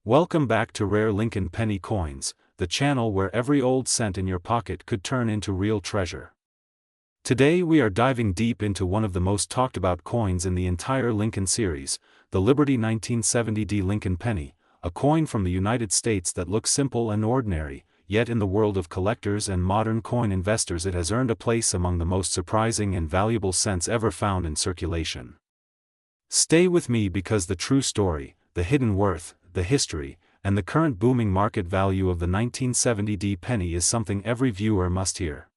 Welcome back to Rare Lincoln Penny Coins, the channel where every old cent in your pocket could turn into real treasure. Today we are diving deep into one of the most talked about coins in the entire Lincoln series, the Liberty 1970 Lincoln Penny, a coin from the United States that looks simple and ordinary, yet in the world of collectors and modern coin investors it has earned a place among the most surprising and valuable cents ever found in circulation. Stay with me because the true story, the hidden worth, the history, and the current booming market value of the 1970 penny is something every viewer must hear.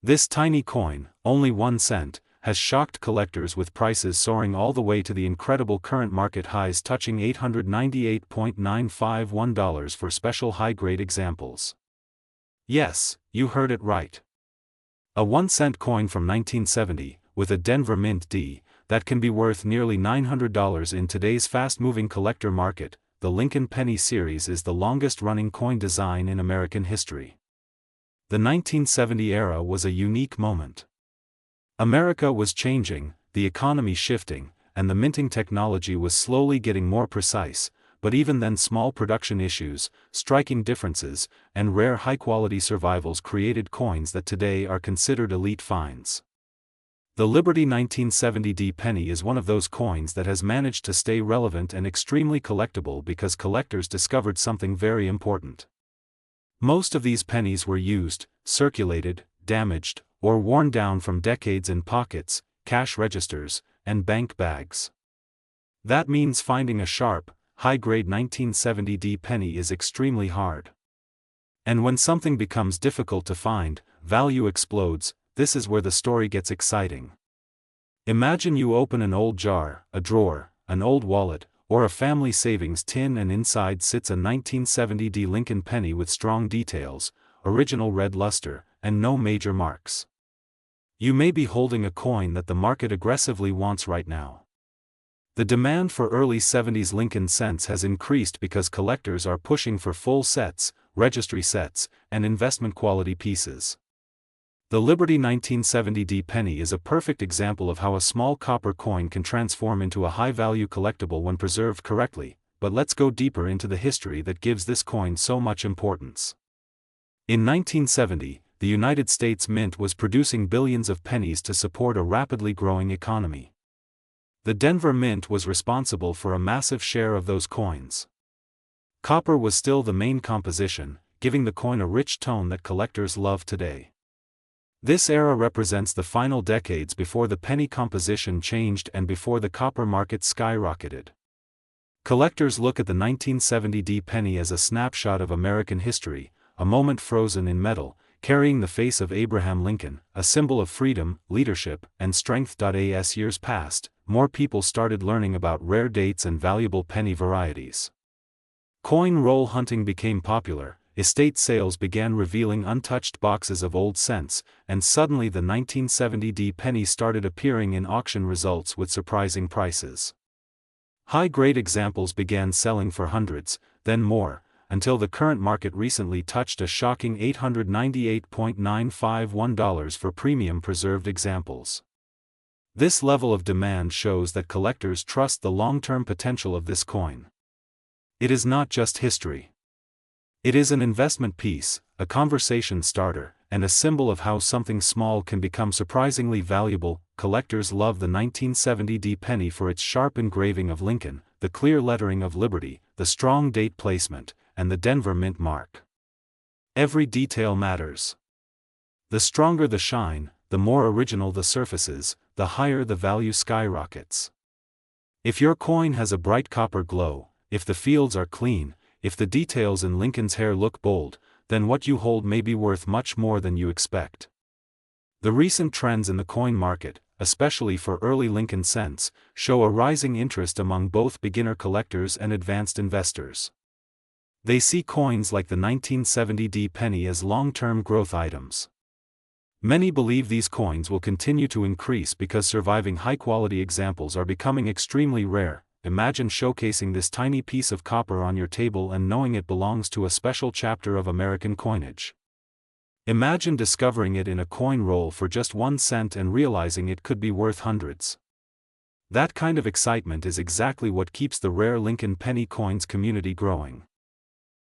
This tiny coin, only 1 cent, has shocked collectors with prices soaring all the way to the incredible current market highs touching $898.951 for special high-grade examples. Yes, you heard it right. A 1-cent coin from 1970, with a Denver Mint D, that can be worth nearly $900 in today's fast-moving collector market. The Lincoln Penny series is the longest-running coin design in American history. The 1970 era was a unique moment. America was changing, the economy shifting, and the minting technology was slowly getting more precise, but even then small production issues, striking differences, and rare high-quality survivals created coins that today are considered elite finds. The Liberty 1970 penny is one of those coins that has managed to stay relevant and extremely collectible because collectors discovered something very important. Most of these pennies were used, circulated, damaged, or worn down from decades in pockets, cash registers, and bank bags. That means finding a sharp, high-grade 1970 penny is extremely hard. And when something becomes difficult to find, value explodes. This is where the story gets exciting. Imagine you open an old jar, a drawer, an old wallet, or a family savings tin and inside sits a 1970 Lincoln penny with strong details, original red luster, and no major marks. You may be holding a coin that the market aggressively wants right now. The demand for early 70s Lincoln cents has increased because collectors are pushing for full sets, registry sets, and investment quality pieces. The Liberty 1970 penny is a perfect example of how a small copper coin can transform into a high-value collectible when preserved correctly, but let's go deeper into the history that gives this coin so much importance. In 1970, the United States Mint was producing billions of pennies to support a rapidly growing economy. The Denver Mint was responsible for a massive share of those coins. Copper was still the main composition, giving the coin a rich tone that collectors love today. This era represents the final decades before the penny composition changed and before the copper market skyrocketed. Collectors look at the 1970 penny as a snapshot of American history, a moment frozen in metal, carrying the face of Abraham Lincoln, a symbol of freedom, leadership, and strength. As years passed, more people started learning about rare dates and valuable penny varieties. Coin roll hunting became popular. Estate sales began revealing untouched boxes of old cents, and suddenly the 1970 penny started appearing in auction results with surprising prices. High-grade examples began selling for hundreds, then more, until the current market recently touched a shocking $898.951 for premium preserved examples. This level of demand shows that collectors trust the long-term potential of this coin. It is not just history. It is an investment piece, a conversation starter, and a symbol of how something small can become surprisingly valuable. Collectors love the 1970 penny for its sharp engraving of Lincoln, the clear lettering of Liberty, the strong date placement, and the Denver Mint mark. Every detail matters. The stronger the shine, the more original the surfaces, the higher the value skyrockets. If your coin has a bright copper glow, if the fields are clean, if the details in Lincoln's hair look bold, then what you hold may be worth much more than you expect. The recent trends in the coin market, especially for early Lincoln cents, show a rising interest among both beginner collectors and advanced investors. They see coins like the 1970 penny as long-term growth items. Many believe these coins will continue to increase because surviving high-quality examples are becoming extremely rare. Imagine showcasing this tiny piece of copper on your table and knowing it belongs to a special chapter of American coinage. Imagine discovering it in a coin roll for just 1 cent and realizing it could be worth hundreds. That kind of excitement is exactly what keeps the rare Lincoln penny coins community growing.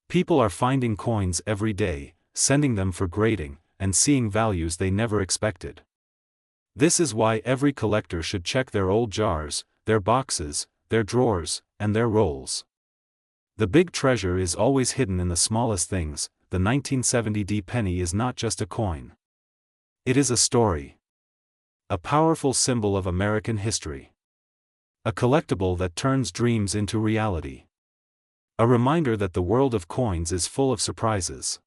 People are finding coins every day, sending them for grading, and seeing values they never expected. This is why every collector should check their old jars, their boxes, their drawers, and their rolls. The big treasure is always hidden in the smallest things. The 1970 penny is not just a coin. It is a story. A powerful symbol of American history. A collectible that turns dreams into reality. A reminder that the world of coins is full of surprises.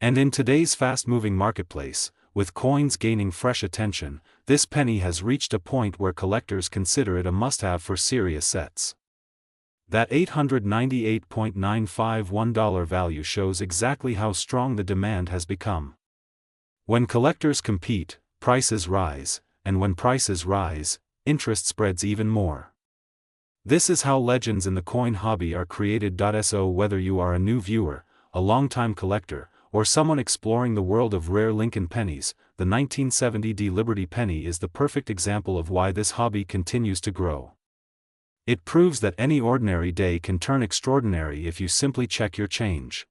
And in today's fast-moving marketplace, with coins gaining fresh attention, this penny has reached a point where collectors consider it a must-have for serious sets. That $898.951 value shows exactly how strong the demand has become. When collectors compete, prices rise, and when prices rise, interest spreads even more. This is how legends in the coin hobby are created. So whether you are a new viewer, a longtime collector, or someone exploring the world of rare Lincoln pennies, the 1970 Liberty penny is the perfect example of why this hobby continues to grow. It proves that any ordinary day can turn extraordinary if you simply check your change.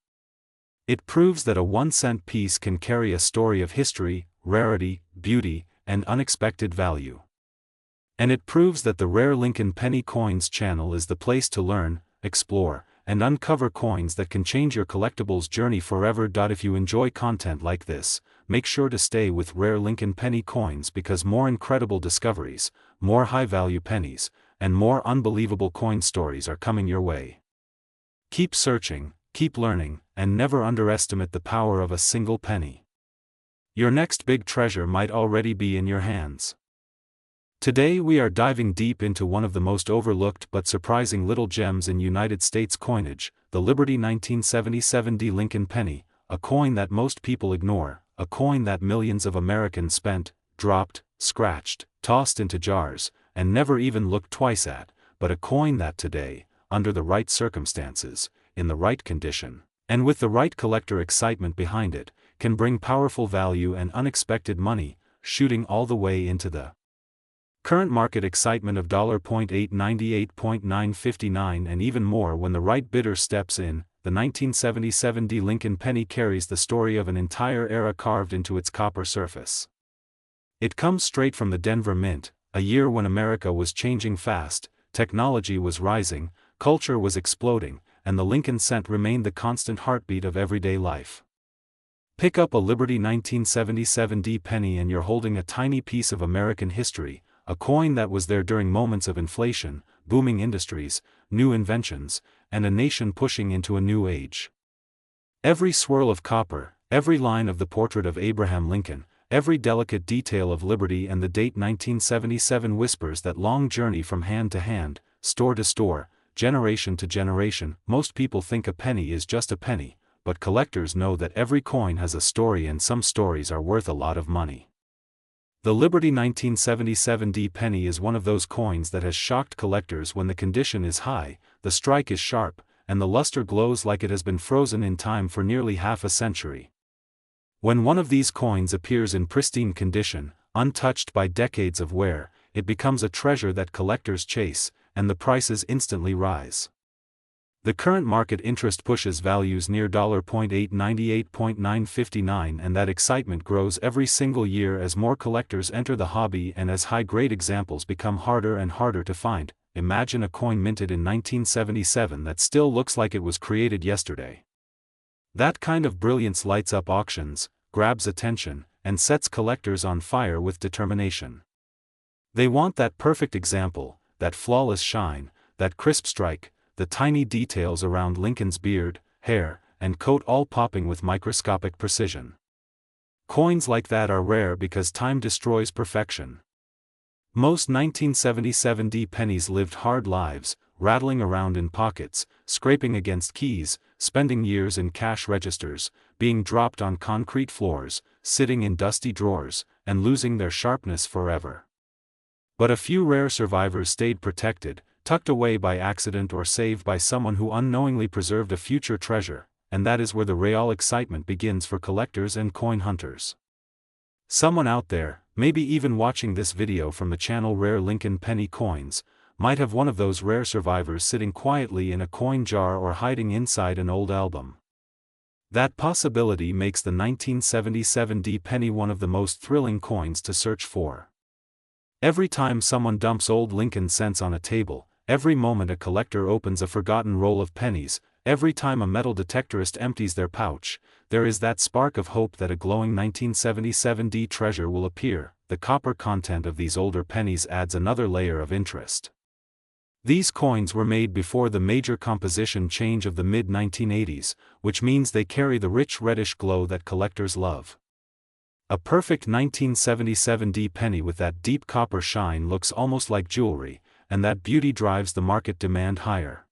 It proves that a 1-cent piece can carry a story of history, rarity, beauty, and unexpected value. And it proves that the Rare Lincoln Penny Coins channel is the place to learn, explore, and uncover coins that can change your collectibles journey forever. If you enjoy content like this, make sure to stay with Rare Lincoln Penny Coins, because more incredible discoveries, more high-value pennies, and more unbelievable coin stories are coming your way. Keep searching, keep learning, and never underestimate the power of a single penny. Your next big treasure might already be in your hands. Today we are diving deep into one of the most overlooked but surprising little gems in United States coinage, the Liberty 1977 Lincoln penny, a coin that most people ignore, a coin that millions of Americans spent, dropped, scratched, tossed into jars, and never even looked twice at, but a coin that today, under the right circumstances, in the right condition, and with the right collector excitement behind it, can bring powerful value and unexpected money, shooting all the way into the current market excitement of $898.959 and even more when the right bidder steps in. The 1977 Lincoln penny carries the story of an entire era carved into its copper surface. It comes straight from the Denver Mint, a year when America was changing fast, technology was rising, culture was exploding, and the Lincoln cent remained the constant heartbeat of everyday life. Pick up a Liberty 1977 penny and you're holding a tiny piece of American history, a coin that was there during moments of inflation, booming industries, new inventions, and a nation pushing into a new age. Every swirl of copper, every line of the portrait of Abraham Lincoln, every delicate detail of liberty and the date 1977 whispers that long journey from hand to hand, store to store, generation to generation. Most people think a penny is just a penny, but collectors know that every coin has a story, and some stories are worth a lot of money. The Liberty 1977 penny is one of those coins that has shocked collectors when the condition is high, the strike is sharp, and the luster glows like it has been frozen in time for nearly half a century. When one of these coins appears in pristine condition, untouched by decades of wear, it becomes a treasure that collectors chase, and the prices instantly rise. The current market interest pushes values near $898.959, and that excitement grows every single year as more collectors enter the hobby and as high-grade examples become harder and harder to find. Imagine a coin minted in 1977 that still looks like it was created yesterday. That kind of brilliance lights up auctions, grabs attention, and sets collectors on fire with determination. They want that perfect example, that flawless shine, that crisp strike, the tiny details around Lincoln's beard, hair, and coat all popping with microscopic precision. Coins like that are rare because time destroys perfection. Most 1977 pennies lived hard lives, rattling around in pockets, scraping against keys, spending years in cash registers, being dropped on concrete floors, sitting in dusty drawers, and losing their sharpness forever. But a few rare survivors stayed protected, tucked away by accident or saved by someone who unknowingly preserved a future treasure, and that is where the real excitement begins for collectors and coin hunters. Someone out there, maybe even watching this video from the channel Rare Lincoln Penny Coins, might have one of those rare survivors sitting quietly in a coin jar or hiding inside an old album. That possibility makes the 1977 D penny one of the most thrilling coins to search for. Every time someone dumps old Lincoln cents on a table, every moment a collector opens a forgotten roll of pennies, every time a metal detectorist empties their pouch, there is that spark of hope that a glowing 1977 D treasure will appear. The copper content of these older pennies adds another layer of interest. These coins were made before the major composition change of the mid-1980s, which means they carry the rich reddish glow that collectors love. A perfect 1977 D penny with that deep copper shine looks almost like jewelry, and that beauty drives the market demand higher.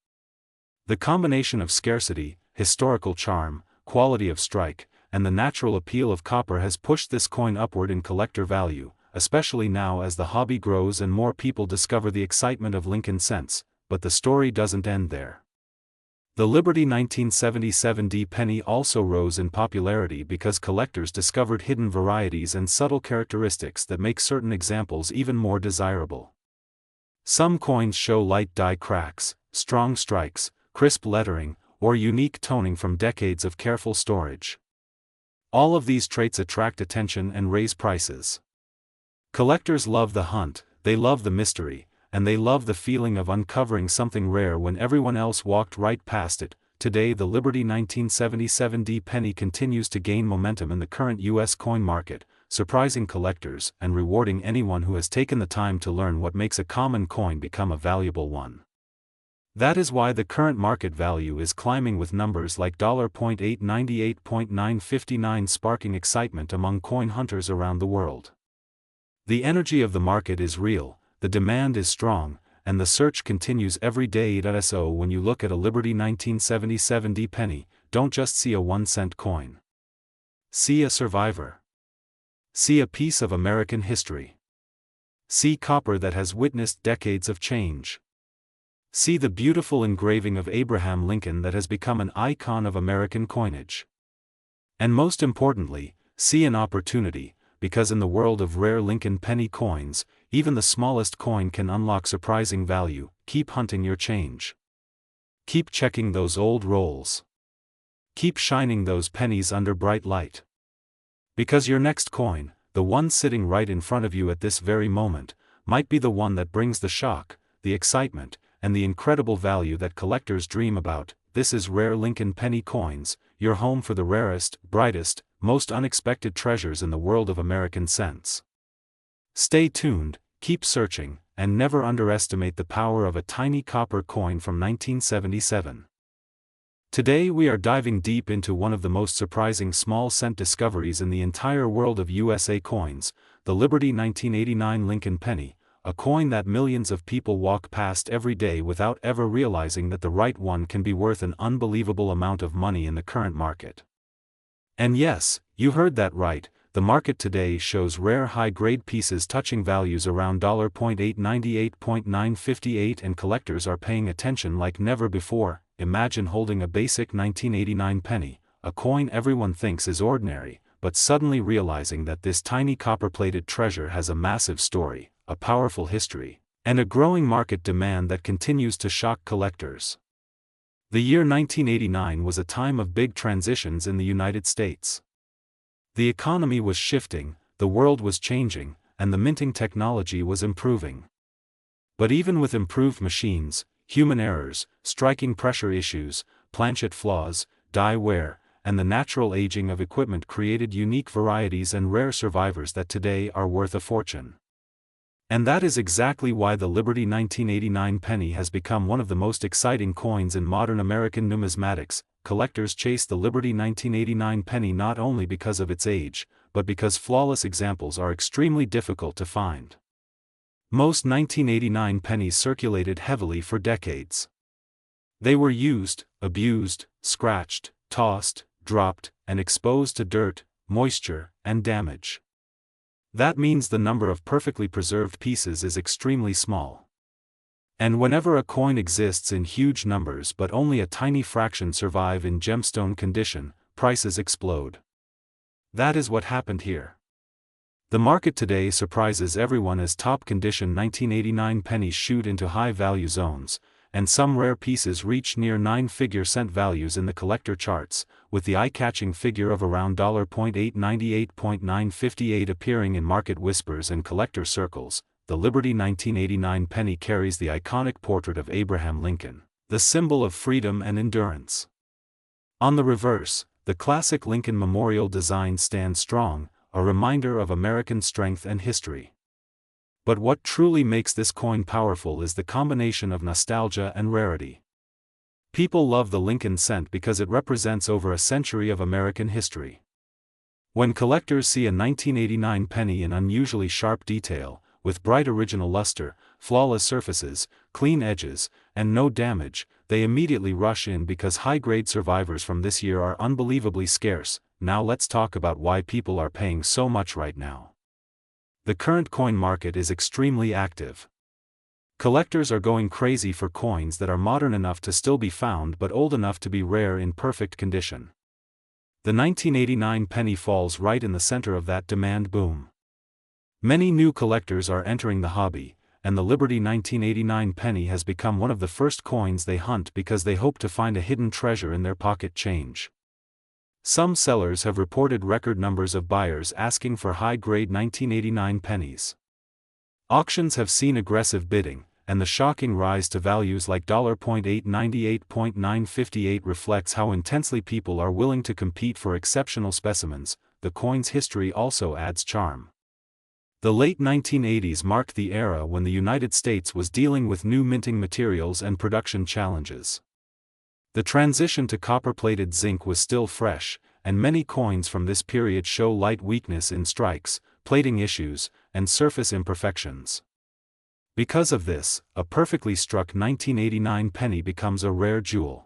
The combination of scarcity, historical charm, quality of strike, and the natural appeal of copper has pushed this coin upward in collector value, especially now as the hobby grows and more people discover the excitement of Lincoln cents, but the story doesn't end there. The Liberty 1977 D penny also rose in popularity because collectors discovered hidden varieties and subtle characteristics that make certain examples even more desirable. Some coins show light die cracks, strong strikes, crisp lettering, or unique toning from decades of careful storage. All of these traits attract attention and raise prices. Collectors love the hunt, they love the mystery, and they love the feeling of uncovering something rare when everyone else walked right past it. Today the Liberty 1977 D penny continues to gain momentum in the current U.S. coin market, surprising collectors and rewarding anyone who has taken the time to learn what makes a common coin become a valuable one. That is why the current market value is climbing with numbers like $.898.959 sparking excitement among coin hunters around the world. The energy of the market is real, the demand is strong, and the search continues every day. So when you look at a Liberty 1977 D penny, don't just see a 1-cent coin. See a survivor. See a piece of American history. See copper that has witnessed decades of change. See the beautiful engraving of Abraham Lincoln that has become an icon of American coinage. And most importantly, see an opportunity, because in the world of rare Lincoln penny coins, even the smallest coin can unlock surprising value. Keep hunting your change. Keep checking those old rolls. Keep shining those pennies under bright light. Because your next coin, the one sitting right in front of you at this very moment, might be the one that brings the shock, the excitement, and the incredible value that collectors dream about. This is Rare Lincoln Penny Coins, your home for the rarest, brightest, most unexpected treasures in the world of American cents. Stay tuned, keep searching, and never underestimate the power of a tiny copper coin from 1977. Today we are diving deep into one of the most surprising small cent discoveries in the entire world of USA coins, the Liberty 1989 Lincoln Penny, a coin that millions of people walk past every day without ever realizing that the right one can be worth an unbelievable amount of money in the current market. And yes, you heard that right, the market today shows rare high-grade pieces touching values around $.898.958 and collectors are paying attention like never before. Imagine holding a basic 1989 penny, a coin everyone thinks is ordinary, but suddenly realizing that this tiny copper-plated treasure has a massive story, a powerful history, and a growing market demand that continues to shock collectors. The year 1989 was a time of big transitions in the United States. The economy was shifting, the world was changing, and the minting technology was improving. But even with improved machines, human errors, striking pressure issues, planchet flaws, die wear, and the natural aging of equipment created unique varieties and rare survivors that today are worth a fortune. And that is exactly why the Liberty 1989 penny has become one of the most exciting coins in modern American numismatics. Collectors chase the Liberty 1989 penny not only because of its age, but because flawless examples are extremely difficult to find. Most 1989 pennies circulated heavily for decades. They were used, abused, scratched, tossed, dropped, and exposed to dirt, moisture, and damage. That means the number of perfectly preserved pieces is extremely small. And whenever a coin exists in huge numbers but only a tiny fraction survive in gemstone condition, prices explode. That is what happened here. The market today surprises everyone as top condition 1989 pennies shoot into high-value zones, and some rare pieces reach near nine-figure cent values in the collector charts, with the eye-catching figure of around $.898.958 appearing in market whispers and collector circles. The Liberty 1989 penny carries the iconic portrait of Abraham Lincoln, the symbol of freedom and endurance. On the reverse, the classic Lincoln Memorial design stands strong, a reminder of American strength and history. But what truly makes this coin powerful is the combination of nostalgia and rarity. People love the Lincoln cent because it represents over a century of American history. When collectors see a 1989 penny in unusually sharp detail, with bright original luster, flawless surfaces, clean edges, and no damage, they immediately rush in because high-grade survivors from this year are unbelievably scarce. Now let's talk about why people are paying so much right now. The current coin market is extremely active. Collectors are going crazy for coins that are modern enough to still be found but old enough to be rare in perfect condition. The 1989 penny falls right in the center of that demand boom. Many new collectors are entering the hobby, and the Liberty 1989 penny has become one of the first coins they hunt because they hope to find a hidden treasure in their pocket change. Some sellers have reported record numbers of buyers asking for high-grade 1989 pennies. Auctions have seen aggressive bidding, and the shocking rise to values like $.898.958 reflects how intensely people are willing to compete for exceptional specimens. The coin's history also adds charm. The late 1980s marked the era when the United States was dealing with new minting materials and production challenges. The transition to copper-plated zinc was still fresh, and many coins from this period show light weakness in strikes, plating issues, and surface imperfections. Because of this, a perfectly struck 1989 penny becomes a rare jewel.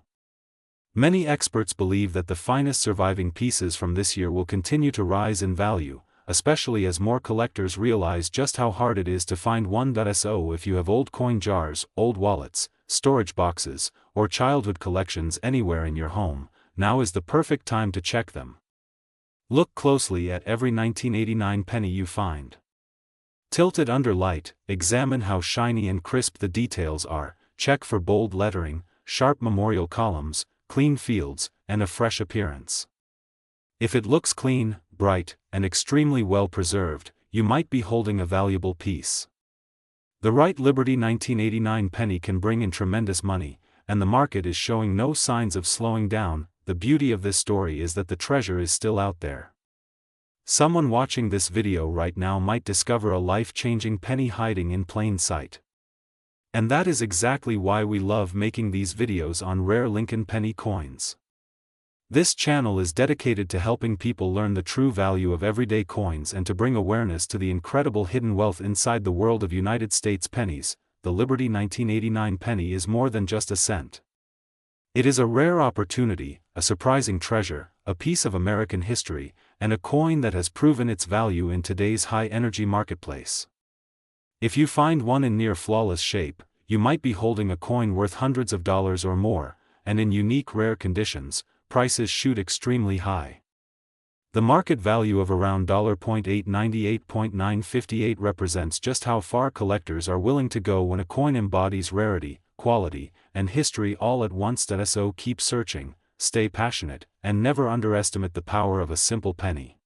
Many experts believe that the finest surviving pieces from this year will continue to rise in value, especially as more collectors realize just how hard it is to find one. So if you have old coin jars, old wallets, storage boxes, or childhood collections anywhere in your home, now is the perfect time to check them. Look closely at every 1989 penny you find. Tilt it under light, examine how shiny and crisp the details are, check for bold lettering, sharp memorial columns, clean fields, and a fresh appearance. If it looks clean, bright, and extremely well preserved, you might be holding a valuable piece. The right Liberty 1989 penny can bring in tremendous money, and the market is showing no signs of slowing down. The beauty of this story is that the treasure is still out there. Someone watching this video right now might discover a life-changing penny hiding in plain sight. And that is exactly why we love making these videos on rare Lincoln penny coins. This channel is dedicated to helping people learn the true value of everyday coins and to bring awareness to the incredible hidden wealth inside the world of United States pennies. The Liberty 1989 penny is more than just a cent. It is a rare opportunity, a surprising treasure, a piece of American history, and a coin that has proven its value in today's high-energy marketplace. If you find one in near flawless shape, you might be holding a coin worth hundreds of dollars or more, and in unique rare conditions, prices shoot extremely high. The market value of around $.898.958 represents just how far collectors are willing to go when a coin embodies rarity, quality, and history all at once. So keep searching, stay passionate, and never underestimate the power of a simple penny.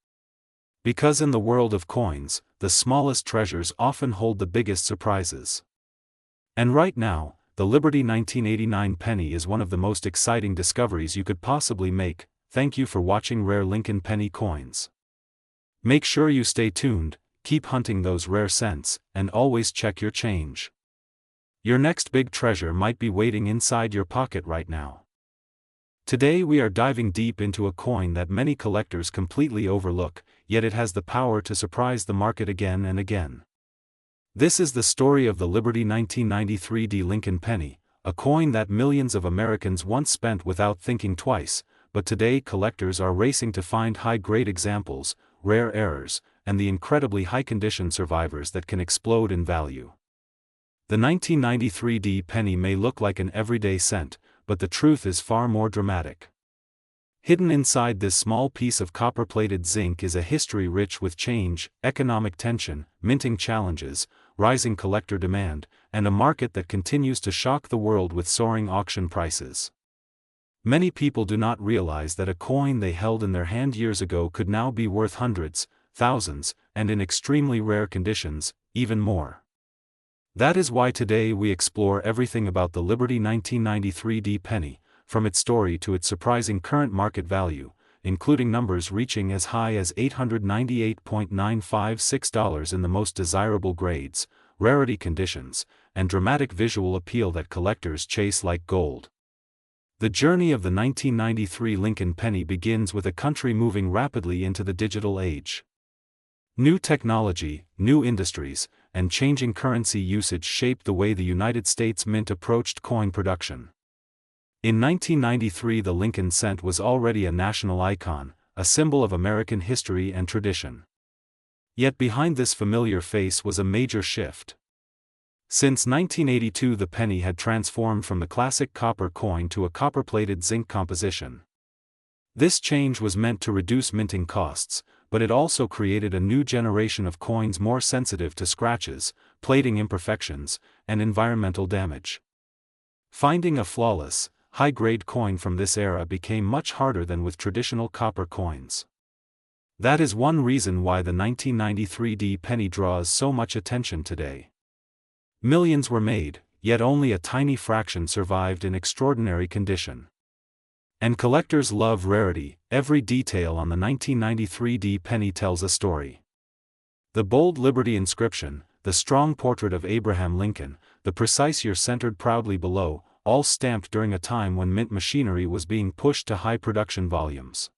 Because in the world of coins, the smallest treasures often hold the biggest surprises. And right now, the Liberty 1989 penny is one of the most exciting discoveries you could possibly make. Thank you for watching Rare Lincoln Penny Coins. Make sure you stay tuned, keep hunting those rare cents, and always check your change. Your next big treasure might be waiting inside your pocket right now. Today we are diving deep into a coin that many collectors completely overlook, yet it has the power to surprise the market again and again. This is the story of the Liberty 1993 Lincoln penny, a coin that millions of Americans once spent without thinking twice, but today collectors are racing to find high-grade examples, rare errors, and the incredibly high-condition survivors that can explode in value. The 1993 penny may look like an everyday cent, but the truth is far more dramatic. Hidden inside this small piece of copper-plated zinc is a history rich with change, economic tension, minting challenges, rising collector demand, and a market that continues to shock the world with soaring auction prices. Many people do not realize that a coin they held in their hand years ago could now be worth hundreds, thousands, and in extremely rare conditions, even more. That is why today we explore everything about the Liberty 1993 D penny, from its story to its surprising current market value, including numbers reaching as high as $898.956 in the most desirable grades, rarity conditions, and dramatic visual appeal that collectors chase like gold. The journey of the 1993 Lincoln penny begins with a country moving rapidly into the digital age. New technology, new industries, and changing currency usage shaped the way the United States Mint approached coin production. In 1993, the Lincoln cent was already a national icon, a symbol of American history and tradition. Yet behind this familiar face was a major shift. Since 1982, the penny had transformed from the classic copper coin to a copper-plated zinc composition. This change was meant to reduce minting costs, but it also created a new generation of coins more sensitive to scratches, plating imperfections, and environmental damage. Finding a flawless, high-grade coin from this era became much harder than with traditional copper coins. That is one reason why the 1993 D penny draws so much attention today. Millions were made, yet only a tiny fraction survived in extraordinary condition. And collectors love rarity. Every detail on the 1993 D penny tells a story. The bold Liberty inscription, the strong portrait of Abraham Lincoln, the precise year centered proudly below, all stamped during a time when mint machinery was being pushed to high production volumes.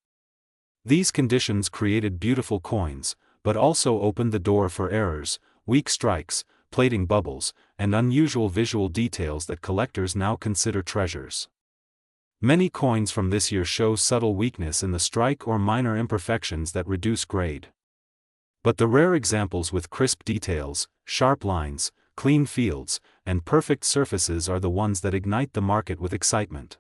These conditions created beautiful coins, but also opened the door for errors, weak strikes, plating bubbles, and unusual visual details that collectors now consider treasures. Many coins from this year show subtle weakness in the strike or minor imperfections that reduce grade. But the rare examples with crisp details, sharp lines, clean fields, and perfect surfaces are the ones that ignite the market with excitement.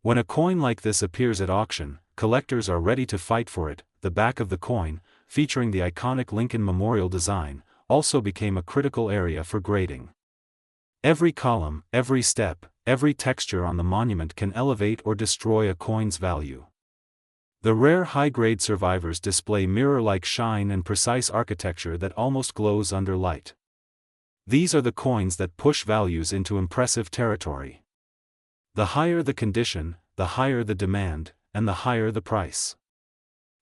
When a coin like this appears at auction, collectors are ready to fight for it. The back of the coin, featuring the iconic Lincoln Memorial design, also became a critical area for grading. Every column, every step, every texture on the monument can elevate or destroy a coin's value. The rare high-grade survivors display mirror-like shine and precise architecture that almost glows under light. These are the coins that push values into impressive territory. The higher the condition, the higher the demand, and the higher the price.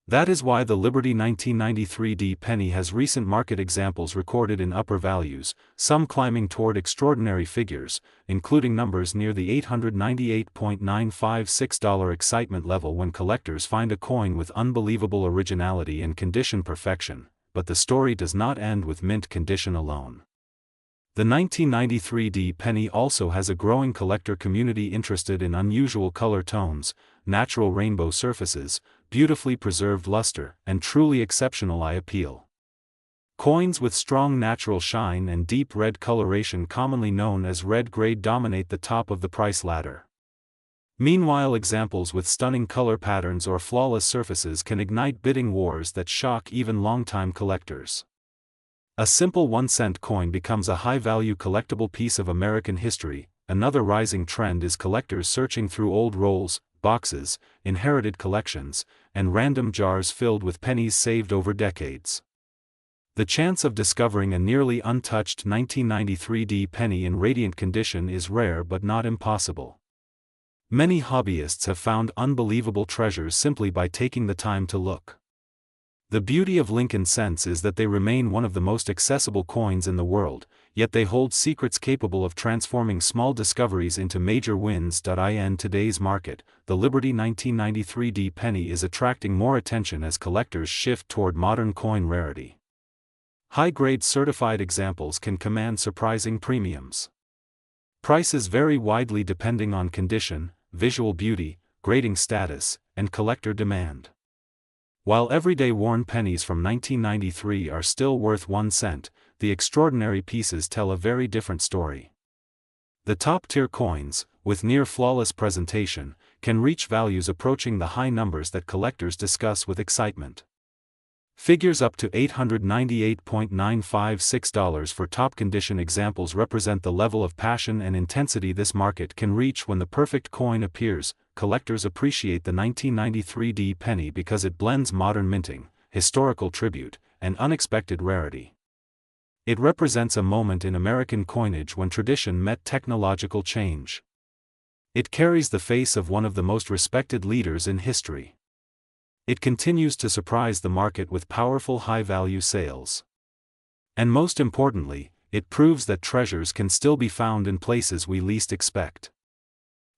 That is why the Liberty 1993 D penny has recent market examples recorded in upper values, some climbing toward extraordinary figures, including numbers near the $898.956 excitement level when collectors find a coin with unbelievable originality and condition perfection. But the story does not end with mint condition alone. The 1993 D penny also has a growing collector community interested in unusual color tones, natural rainbow surfaces, beautifully preserved luster, and truly exceptional eye appeal. Coins with strong natural shine and deep red coloration, commonly known as red grade, dominate the top of the price ladder. Meanwhile, examples with stunning color patterns or flawless surfaces can ignite bidding wars that shock even longtime collectors. A simple 1-cent coin becomes a high-value collectible piece of American history. Another rising trend is collectors searching through old rolls, boxes, inherited collections, and random jars filled with pennies saved over decades. The chance of discovering a nearly untouched 1993 D penny in radiant condition is rare but not impossible. Many hobbyists have found unbelievable treasures simply by taking the time to look. The beauty of Lincoln cents is that they remain one of the most accessible coins in the world, yet they hold secrets capable of transforming small discoveries into major wins. In today's market, the Liberty 1993 D penny is attracting more attention as collectors shift toward modern coin rarity. High-grade certified examples can command surprising premiums. Prices vary widely depending on condition, visual beauty, grading status, and collector demand. While everyday worn pennies from 1993 are still worth 1 cent, the extraordinary pieces tell a very different story. The top-tier coins, with near-flawless presentation, can reach values approaching the high numbers that collectors discuss with excitement. Figures up to $898.956 for top condition examples represent the level of passion and intensity this market can reach when the perfect coin appears. Collectors appreciate the 1993 penny because it blends modern minting, historical tribute, and unexpected rarity. It represents a moment in American coinage when tradition met technological change. It carries the face of one of the most respected leaders in history. It continues to surprise the market with powerful high-value sales. And most importantly, it proves that treasures can still be found in places we least expect.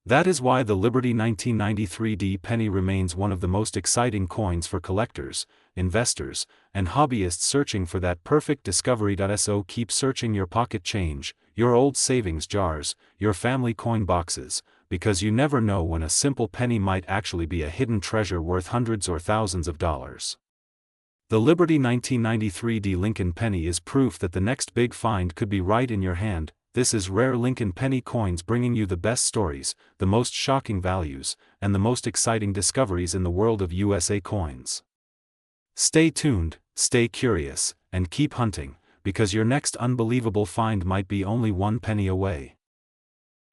That is why the Liberty 1993 penny remains one of the most exciting coins for collectors, investors, and hobbyists searching for that perfect discovery. So keep searching your pocket change, your old savings jars, your family coin boxes, because you never know when a simple penny might actually be a hidden treasure worth hundreds or thousands of dollars. The Liberty 1993 Lincoln penny is proof that the next big find could be right in your hand. This is Rare Lincoln penny coins, bringing you the best stories, the most shocking values, and the most exciting discoveries in the world of USA coins. Stay tuned, stay curious, and keep hunting, because your next unbelievable find might be only one penny away.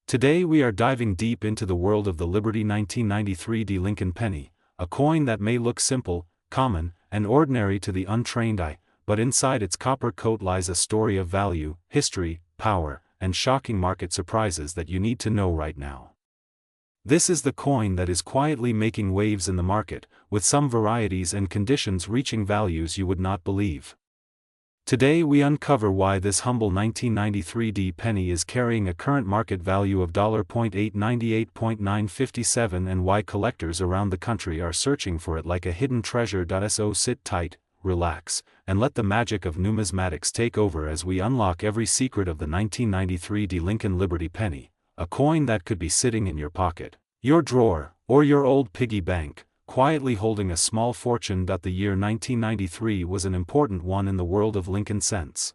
Today we are diving deep into the world of the Liberty 1993 Lincoln penny, a coin that may look simple, common, and ordinary to the untrained eye, but inside its copper coat lies a story of value, history, power, and shocking market surprises that you need to know right now. This is the coin that is quietly making waves in the market, with some varieties and conditions reaching values you would not believe. Today we uncover why this humble 1993 penny is carrying a current market value of $898.957 and why collectors around the country are searching for it like a hidden treasure. So sit tight, relax, and let the magic of numismatics take over as we unlock every secret of the 1993 Lincoln Liberty penny, a coin that could be sitting in your pocket, your drawer, or your old piggy bank, quietly holding a small fortune. The year 1993 was an important one in the world of Lincoln cents.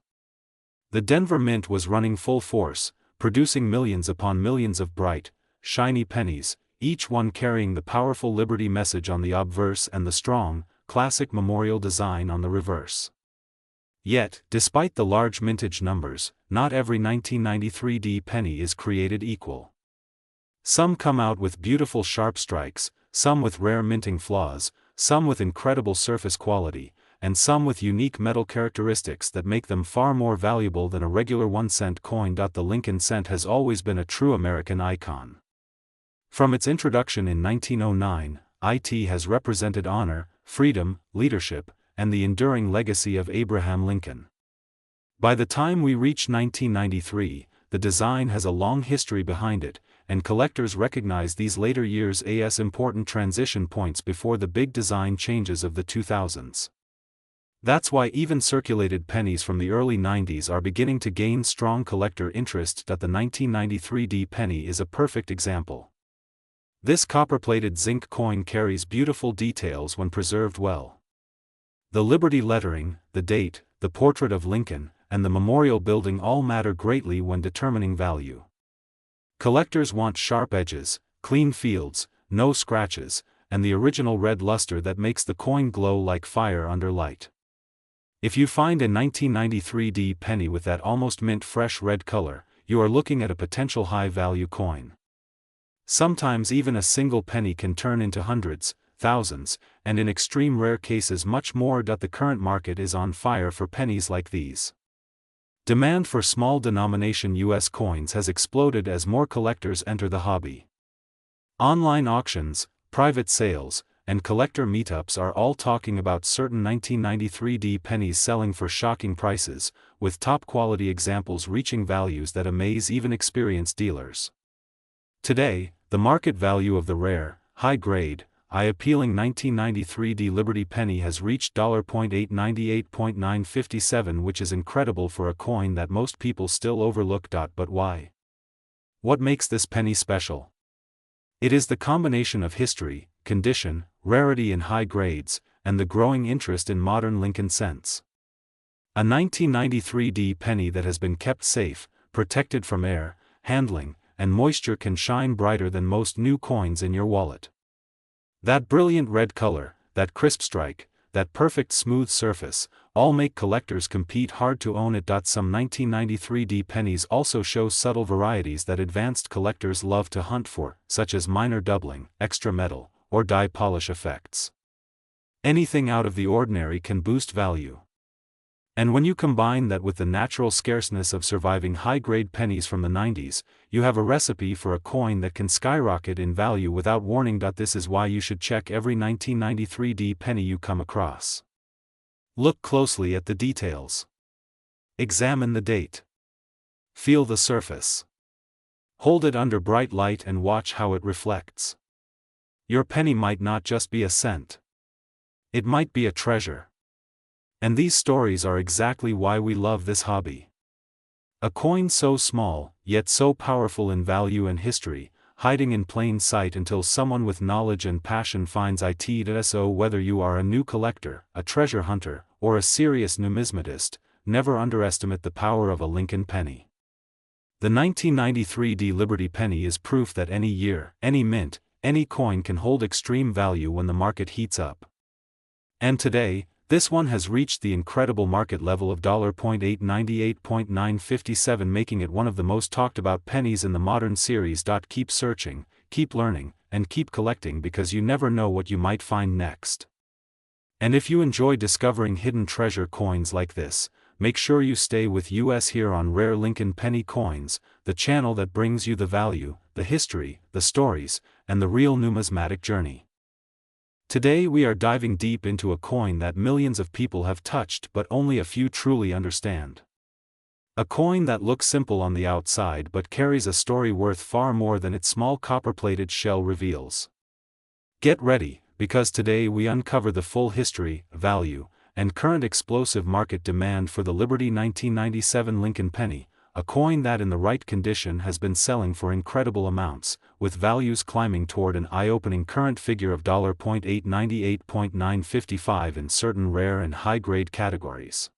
The Denver Mint was running full force, producing millions upon millions of bright, shiny pennies, each one carrying the powerful Liberty message on the obverse and the strong, classic memorial design on the reverse. Yet, despite the large mintage numbers, not every 1993 penny is created equal. Some come out with beautiful sharp strikes, some with rare minting flaws, some with incredible surface quality, and some with unique metal characteristics that make them far more valuable than a regular 1-cent coin. The Lincoln cent has always been a true American icon. From its introduction in 1909, it has represented honor, freedom, leadership, and the enduring legacy of Abraham Lincoln. By the time we reach 1993, the design has a long history behind it, and collectors recognize these later years as important transition points before the big design changes of the 2000s. That's why even circulated pennies from the early 90s are beginning to gain strong collector interest. The 1993 penny is a perfect example. This copper-plated zinc coin carries beautiful details when preserved well. The Liberty lettering, the date, the portrait of Lincoln, and the memorial building all matter greatly when determining value. Collectors want sharp edges, clean fields, no scratches, and the original red luster that makes the coin glow like fire under light. If you find a 1993 penny with that almost mint-fresh red color, you are looking at a potential high-value coin. Sometimes even a single penny can turn into hundreds, thousands, and in extreme rare cases much more. The current market is on fire for pennies like these. Demand for small denomination US coins has exploded as more collectors enter the hobby. Online auctions, private sales, and collector meetups are all talking about certain 1993 pennies selling for shocking prices, with top-quality examples reaching values that amaze even experienced dealers. Today, the market value of the rare, high-grade, eye-appealing 1993 Liberty penny has reached $898.957, which is incredible for a coin that most people still overlook. But why? What makes this penny special? It is the combination of history, condition, rarity in high grades, and the growing interest in modern Lincoln cents. A 1993 penny that has been kept safe, protected from air, handling, and moisture can shine brighter than most new coins in your wallet. That brilliant red color, that crisp strike, that perfect smooth surface, all make collectors compete hard to own it. Some 1993 pennies also show subtle varieties that advanced collectors love to hunt for, such as minor doubling, extra metal, or dye polish effects. Anything out of the ordinary can boost value. And when you combine that with the natural scarceness of surviving high-grade pennies from the 90s, you have a recipe for a coin that can skyrocket in value without warning. This is why you should check every 1993 penny you come across. Look closely at the details. Examine the date. Feel the surface. Hold it under bright light and watch how it reflects. Your penny might not just be a cent. It might be a treasure. And these stories are exactly why we love this hobby. A coin so small, yet so powerful in value and history, hiding in plain sight until someone with knowledge and passion finds it. So whether you are a new collector, a treasure hunter, or a serious numismatist, never underestimate the power of a Lincoln penny. The 1993 Liberty penny is proof that any year, any mint, any coin can hold extreme value when the market heats up. And today, this one has reached the incredible market level of $898.957, making it one of the most talked about pennies in the modern series. Keep searching, keep learning, and keep collecting, because you never know what you might find next. And if you enjoy discovering hidden treasure coins like this, make sure you stay with us here on Rare Lincoln Penny Coins, the channel that brings you the value, the history, the stories, and the real numismatic journey. Today we are diving deep into a coin that millions of people have touched but only a few truly understand. A coin that looks simple on the outside but carries a story worth far more than its small copper-plated shell reveals. Get ready, because today we uncover the full history, value, and current explosive market demand for the Liberty 1997 Lincoln penny, a coin that in the right condition has been selling for incredible amounts, with values climbing toward an eye-opening current figure of $898.955 in certain rare and high-grade categories.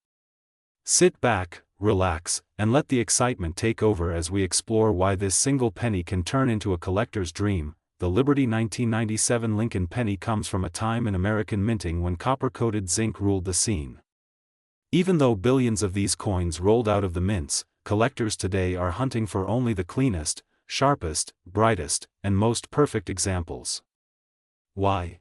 Sit back, relax, and let the excitement take over as we explore why this single penny can turn into a collector's dream. The Liberty 1997 Lincoln penny comes from a time in American minting when copper-coated zinc ruled the scene. Even though billions of these coins rolled out of the mints, collectors today are hunting for only the cleanest, sharpest, brightest, and most perfect examples. Why?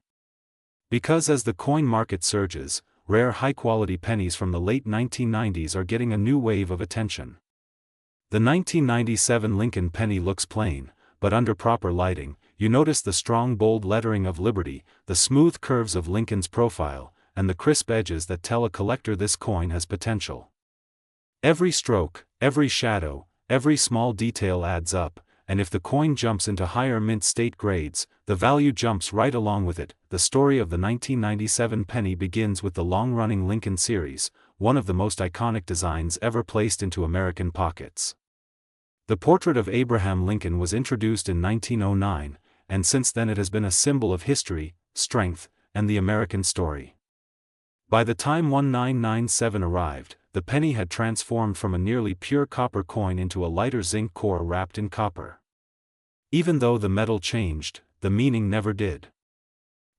Because as the coin market surges, rare high-quality pennies from the late 1990s are getting a new wave of attention. The 1997 Lincoln penny looks plain, but under proper lighting, you notice the strong bold lettering of Liberty, the smooth curves of Lincoln's profile, and the crisp edges that tell a collector this coin has potential. Every stroke, every shadow, every small detail adds up, and if the coin jumps into higher mint state grades, the value jumps right along with it. The story of the 1997 penny begins with the long-running Lincoln series, one of the most iconic designs ever placed into American pockets. The portrait of Abraham Lincoln was introduced in 1909, and since then it has been a symbol of history, strength, and the American story. By the time 1997 arrived, the penny had transformed from a nearly pure copper coin into a lighter zinc core wrapped in copper. Even though the metal changed, the meaning never did.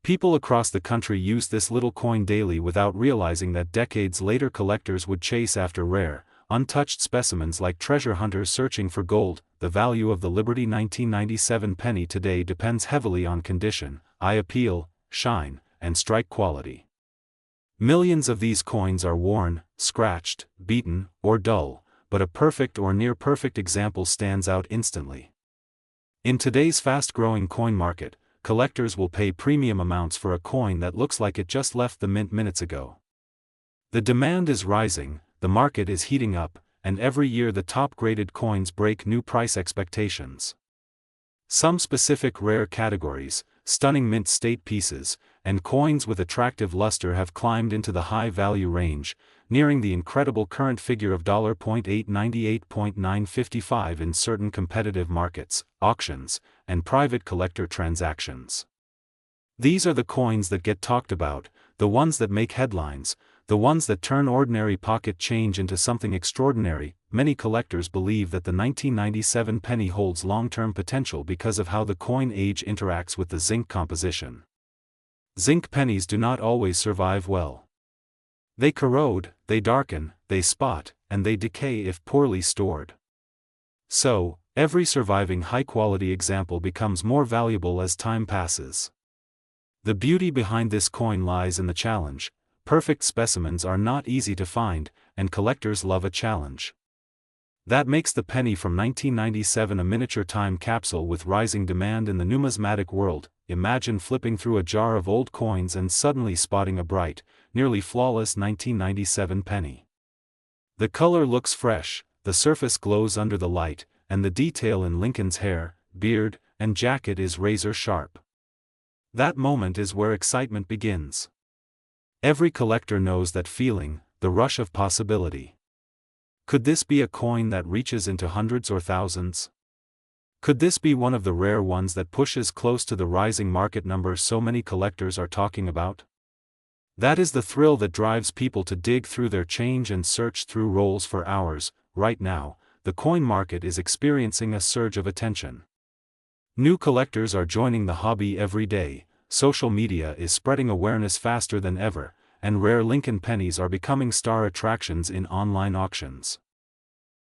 People across the country used this little coin daily without realizing that decades later collectors would chase after rare, untouched specimens like treasure hunters searching for gold. The value of the Liberty 1997 penny today depends heavily on condition, eye appeal, shine, and strike quality. Millions of these coins are worn, scratched, beaten, or dull, but a perfect or near-perfect example stands out instantly. In today's fast-growing coin market, collectors will pay premium amounts for a coin that looks like it just left the mint minutes ago. The demand is rising, the market is heating up, and every year the top-graded coins break new price expectations. Some specific rare categories, stunning mint state pieces, and coins with attractive luster have climbed into the high-value range, nearing the incredible current figure of $898.955 in certain competitive markets, auctions, and private collector transactions. These are the coins that get talked about, the ones that make headlines, the ones that turn ordinary pocket change into something extraordinary. many collectors believe that the 1997 penny holds long-term potential because of how the coin age interacts with the zinc composition. Zinc pennies do not always survive well. They corrode, they darken, they spot, and they decay if poorly stored. So, every surviving high-quality example becomes more valuable as time passes. The beauty behind this coin lies in the challenge. Perfect specimens are not easy to find, and collectors love a challenge. That makes the penny from 1997 a miniature time capsule with rising demand in the numismatic world. Imagine flipping through a jar of old coins and suddenly spotting a bright, nearly flawless 1997 penny. The color looks fresh, the surface glows under the light, and the detail in Lincoln's hair, beard, and jacket is razor sharp. That moment is where excitement begins. Every collector knows that feeling, the rush of possibility. Could this be a coin that reaches into hundreds or thousands? Could this be one of the rare ones that pushes close to the rising market numbers so many collectors are talking about? That is the thrill that drives people to dig through their change and search through rolls for hours. Right now, the coin market is experiencing a surge of attention. New collectors are joining the hobby every day, social media is spreading awareness faster than ever, and rare Lincoln pennies are becoming star attractions in online auctions.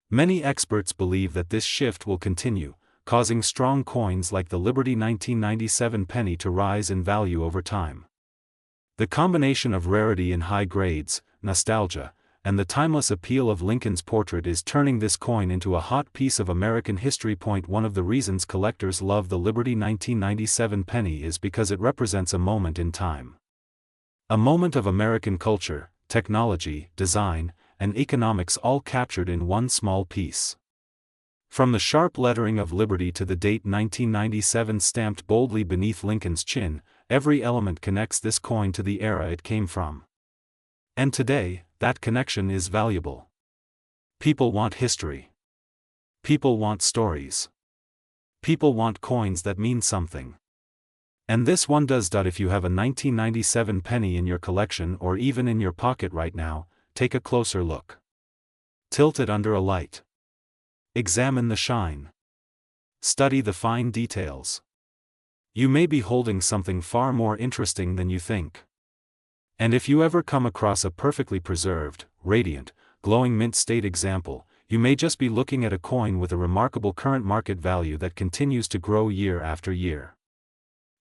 Many experts believe that this shift will continue, causing strong coins like the Liberty 1997 penny to rise in value over time. The combination of rarity in high grades, nostalgia, and the timeless appeal of Lincoln's portrait is turning this coin into a hot piece of American history. One of the reasons collectors love the Liberty 1997 penny is because it represents a moment in time. A moment of American culture, technology, design, and economics all captured in one small piece. From the sharp lettering of Liberty to the date 1997 stamped boldly beneath Lincoln's chin, every element connects this coin to the era it came from. And today, that connection is valuable. People want history. People want stories. People want coins that mean something. And this one does. If you have a 1997 penny in your collection or even in your pocket right now, take a closer look. Tilt it under a light. Examine the shine. Study the fine details. You may be holding something far more interesting than you think. And if you ever come across a perfectly preserved, radiant, glowing mint state example, you may just be looking at a coin with a remarkable current market value that continues to grow year after year.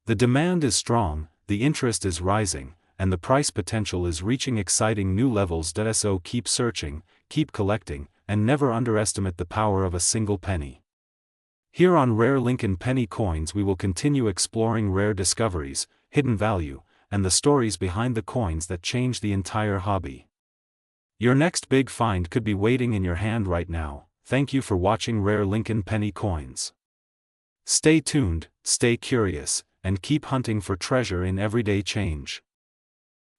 The demand is strong, the interest is rising, and the price potential is reaching exciting new levels. So keep searching, keep collecting, and never underestimate the power of a single penny. Here on Rare Lincoln Penny Coins we will continue exploring rare discoveries, hidden value, and the stories behind the coins that change the entire hobby. Your next big find could be waiting in your hand right now. Thank you for watching Rare Lincoln Penny Coins. Stay tuned, stay curious, and keep hunting for treasure in everyday change.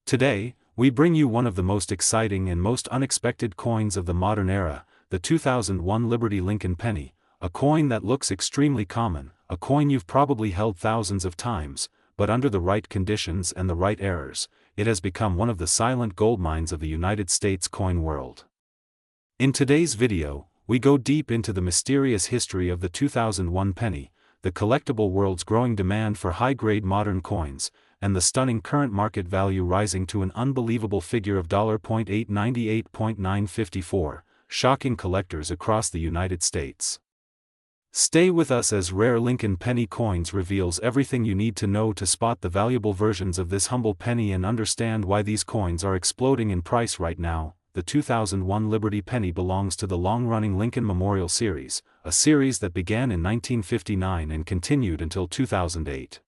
Today, we bring you one of the most exciting and most unexpected coins of the modern era, the 2001 Liberty Lincoln Penny, a coin that looks extremely common, a coin you've probably held thousands of times, but under the right conditions and the right errors, it has become one of the silent goldmines of the United States coin world. In today's video, we go deep into the mysterious history of the 2001 penny, the collectible world's growing demand for high-grade modern coins, and the stunning current market value rising to an unbelievable figure of $.898.954, shocking collectors across the United States. Stay with us as Rare Lincoln Penny Coins reveals everything you need to know to spot the valuable versions of this humble penny and understand why these coins are exploding in price right now. The 2001 Liberty Penny belongs to the long-running Lincoln Memorial Series, a series that began in 1959 and continued until 2008.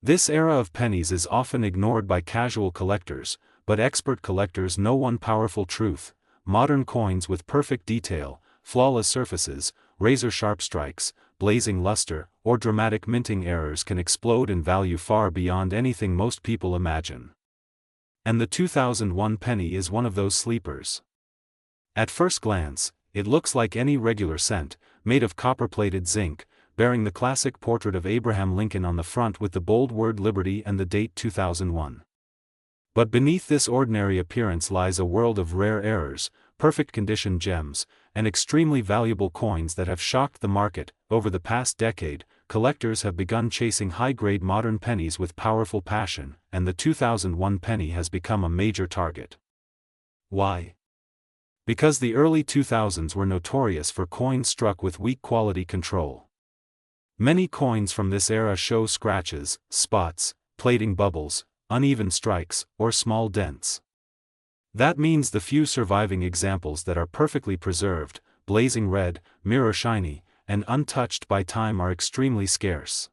This era of pennies is often ignored by casual collectors, but expert collectors know one powerful truth: modern coins with perfect detail, flawless surfaces, razor-sharp strikes, blazing luster, or dramatic minting errors can explode in value far beyond anything most people imagine. And the 2001 penny is one of those sleepers. At first glance, it looks like any regular cent, made of copper-plated zinc, bearing the classic portrait of Abraham Lincoln on the front with the bold word Liberty and the date 2001. But beneath this ordinary appearance lies a world of rare errors, perfect condition gems, and extremely valuable coins that have shocked the market. Over the past decade, collectors have begun chasing high-grade modern pennies with powerful passion, and the 2001 penny has become a major target. Why? Because the early 2000s were notorious for coins struck with weak quality control. Many coins from this era show scratches, spots, plating bubbles, uneven strikes, or small dents. That means the few surviving examples that are perfectly preserved, blazing red, mirror shiny, and untouched by time are extremely scarce.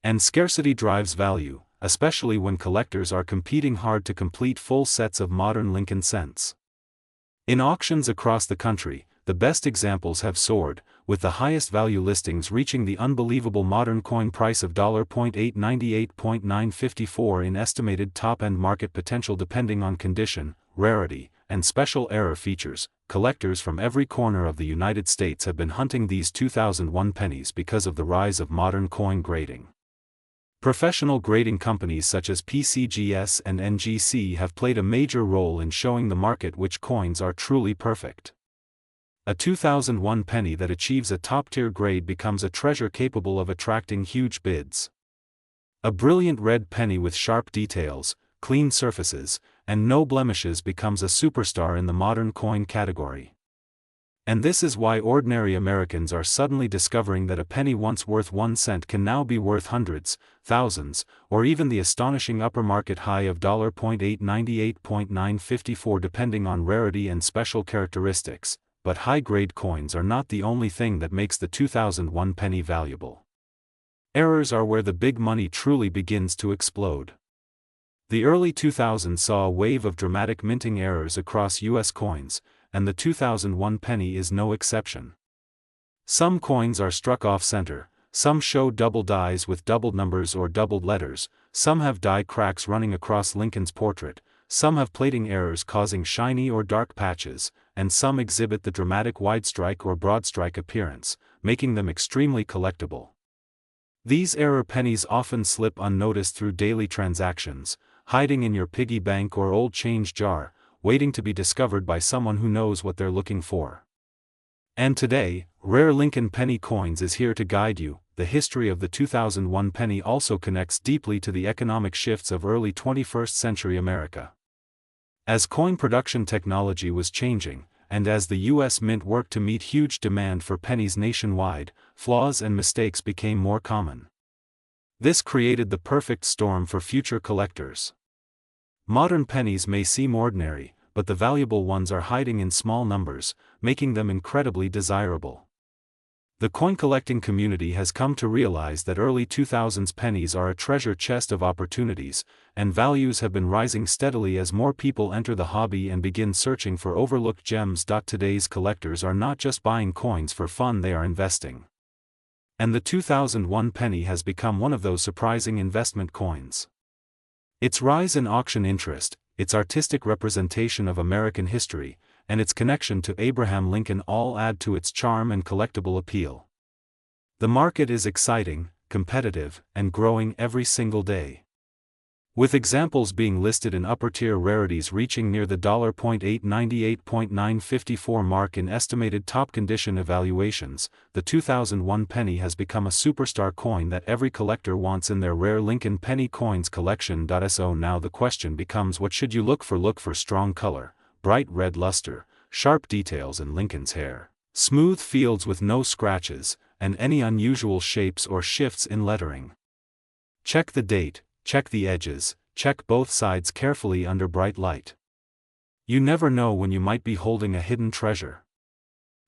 And scarcity drives value, especially when collectors are competing hard to complete full sets of modern Lincoln cents. In auctions across the country, the best examples have soared, with the highest value listings reaching the unbelievable modern coin price of $.898.954 in estimated top-end market potential depending on condition, rarity, and special error features. Collectors from every corner of the United States have been hunting these 2001 pennies because of the rise of modern coin grading. Professional grading companies such as PCGS and NGC have played a major role in showing the market which coins are truly perfect. A 2001 penny that achieves a top-tier grade becomes a treasure capable of attracting huge bids. A brilliant red penny with sharp details, clean surfaces, and no blemishes becomes a superstar in the modern coin category. And this is why ordinary Americans are suddenly discovering that a penny once worth 1 cent can now be worth hundreds, thousands, or even the astonishing upper market high of $.898.954 depending on rarity and special characteristics. But high-grade coins are not the only thing that makes the 2001 penny valuable. Errors are where the big money truly begins to explode. The early 2000s saw a wave of dramatic minting errors across U.S. coins, and the 2001 penny is no exception. Some coins are struck off-center, some show double dies with doubled numbers or doubled letters, some have die cracks running across Lincoln's portrait, some have plating errors causing shiny or dark patches, and some exhibit the dramatic wide strike or broad strike appearance, making them extremely collectible. These error pennies often slip unnoticed through daily transactions, hiding in your piggy bank or old change jar, waiting to be discovered by someone who knows what they're looking for. And today, Rare Lincoln Penny Coins is here to guide you. The history of the 2001 penny also connects deeply to the economic shifts of early 21st century America. As coin production technology was changing, and as the U.S. Mint worked to meet huge demand for pennies nationwide, flaws and mistakes became more common. This created the perfect storm for future collectors. Modern pennies may seem ordinary, but the valuable ones are hiding in small numbers, making them incredibly desirable. The coin collecting community has come to realize that early 2000s pennies are a treasure chest of opportunities, and values have been rising steadily as more people enter the hobby and begin searching for overlooked gems. Today's collectors are not just buying coins for fun, they are investing. And the 2001 penny has become one of those surprising investment coins. Its rise in auction interest, its artistic representation of American history, and its connection to Abraham Lincoln all add to its charm and collectible appeal. The market is exciting, competitive, and growing every single day. With examples being listed in upper-tier rarities reaching near the $.898.954 mark in estimated top-condition evaluations, the 2001 penny has become a superstar coin that every collector wants in their Rare Lincoln Penny Coins collection. So now the question becomes, what should you look for? Look for strong color, bright red luster, sharp details in Lincoln's hair, smooth fields with no scratches, and any unusual shapes or shifts in lettering. Check the date, check the edges, check both sides carefully under bright light. You never know when you might be holding a hidden treasure.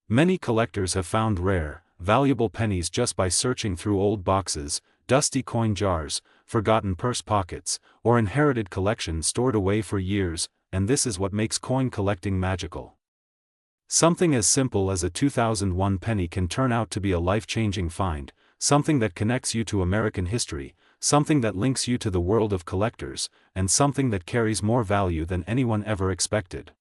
Many collectors have found rare, valuable pennies just by searching through old boxes, dusty coin jars, forgotten purse pockets, or inherited collections stored away for years, and this is what makes coin collecting magical. Something as simple as a 2001 penny can turn out to be a life-changing find, something that connects you to American history, something that links you to the world of collectors, and something that carries more value than anyone ever expected.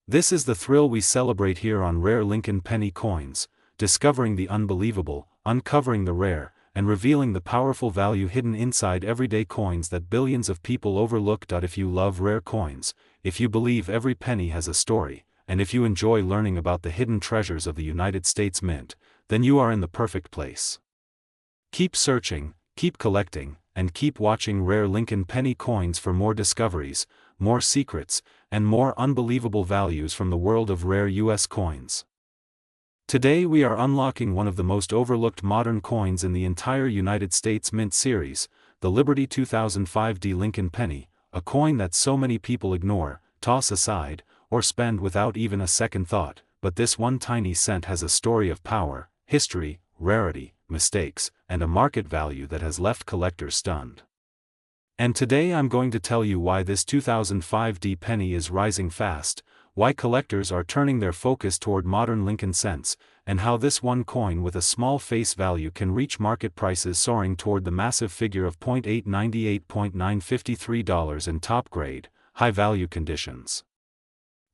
This is the thrill we celebrate here on Rare Lincoln Penny Coins, discovering the unbelievable, uncovering the rare, and revealing the powerful value hidden inside everyday coins that billions of people overlook. If you love rare coins, if you believe every penny has a story, and if you enjoy learning about the hidden treasures of the United States Mint, then you are in the perfect place. Keep searching, keep collecting, and keep watching Rare Lincoln Penny coins for more discoveries, more secrets, and more unbelievable values from the world of rare U.S. coins. Today we are unlocking one of the most overlooked modern coins in the entire United States Mint series, the Liberty 2005D Lincoln Penny, a coin that so many people ignore, toss aside, or spend without even a second thought, but this one tiny cent has a story of power, history, rarity, mistakes, and a market value that has left collectors stunned. And today I'm going to tell you why this 2005D penny is rising fast, why collectors are turning their focus toward modern Lincoln cents, and how this one coin with a small face value can reach market prices soaring toward the massive figure of $0.898.953 in top-grade, high-value conditions.